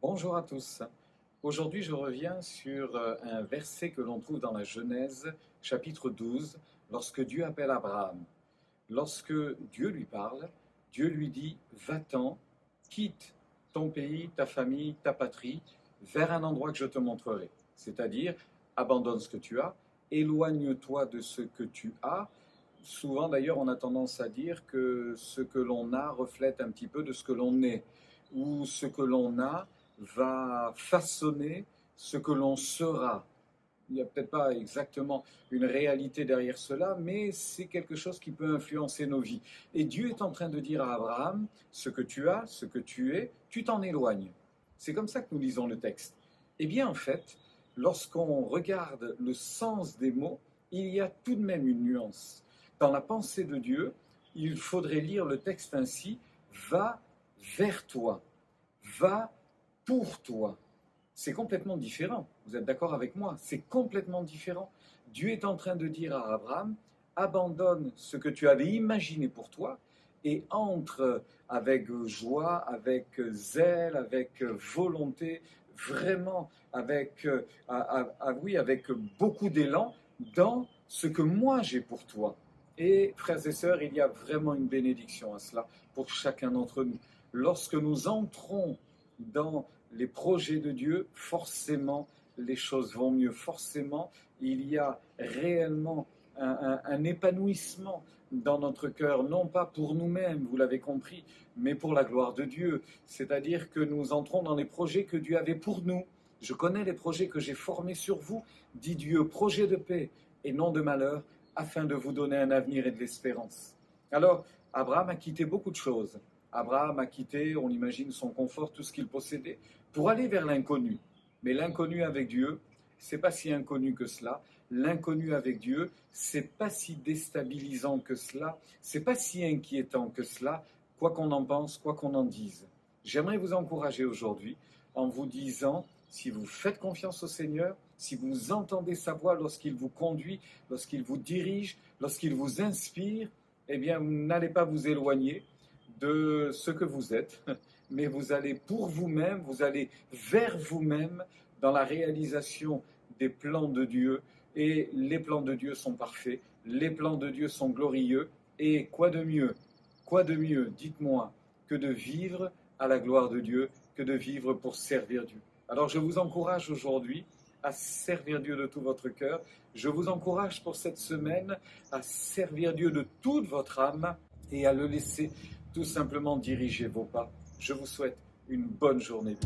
Bonjour à tous. Aujourd'hui, je reviens sur un verset que l'on trouve dans la Genèse, chapitre 12, lorsque Dieu appelle Abraham. Lorsque Dieu lui parle, Dieu lui dit: Va-t'en, quitte ton pays, ta famille, ta patrie, vers un endroit que je te montrerai. C'est-à-dire, abandonne ce que tu as, éloigne-toi de ce que tu as. Souvent, d'ailleurs, on a tendance à dire que ce que l'on a reflète un petit peu de ce que l'on est, ou ce que l'on a va façonner ce que l'on sera. Il n'y a peut-être pas exactement une réalité derrière cela, mais c'est quelque chose qui peut influencer nos vies. Et Dieu est en train de dire à Abraham: ce que tu as, ce que tu es, tu t'en éloignes. C'est comme ça que nous lisons le texte. Eh bien, en fait, lorsqu'on regarde le sens des mots, il y a tout de même une nuance. Dans la pensée de Dieu, il faudrait lire le texte ainsi: va vers toi, va pour toi. C'est complètement différent. Vous êtes d'accord avec moi? C'est complètement différent. Dieu est en train de dire à Abraham: abandonne ce que tu avais imaginé pour toi et entre avec joie, avec zèle, avec volonté, vraiment avec, oui, avec beaucoup d'élan dans ce que moi j'ai pour toi. Et frères et sœurs, il y a vraiment une bénédiction à cela pour chacun d'entre nous. Lorsque nous entrons dans les projets de Dieu, forcément, les choses vont mieux. Forcément, il y a réellement un épanouissement dans notre cœur, non pas pour nous-mêmes, vous l'avez compris, mais pour la gloire de Dieu. C'est-à-dire que nous entrons dans les projets que Dieu avait pour nous. Je connais les projets que j'ai formés sur vous, dit Dieu, projets de paix et non de malheur, afin de vous donner un avenir et de l'espérance. Alors, Abraham a quitté beaucoup de choses. Abraham a quitté, on imagine, son confort, tout ce qu'il possédait, pour aller vers l'inconnu. Mais l'inconnu avec Dieu, c'est pas si inconnu que cela. L'inconnu avec Dieu, c'est pas si déstabilisant que cela. C'est pas si inquiétant que cela, quoi qu'on en pense, quoi qu'on en dise. J'aimerais vous encourager aujourd'hui en vous disant: si vous faites confiance au Seigneur, si vous entendez sa voix lorsqu'il vous conduit, lorsqu'il vous dirige, lorsqu'il vous inspire, eh bien, vous n'allez pas vous éloigner de ce que vous êtes, mais vous allez pour vous-même, vous allez vers vous-même dans la réalisation des plans de Dieu. Et les plans de Dieu sont parfaits, les plans de Dieu sont glorieux. Et quoi de mieux, dites-moi, que de vivre à la gloire de Dieu, que de vivre pour servir Dieu. Alors je vous encourage aujourd'hui à servir Dieu de tout votre cœur. Je vous encourage pour cette semaine à servir Dieu de toute votre âme et à le laisser tout simplement diriger vos pas. Je vous souhaite une bonne journée.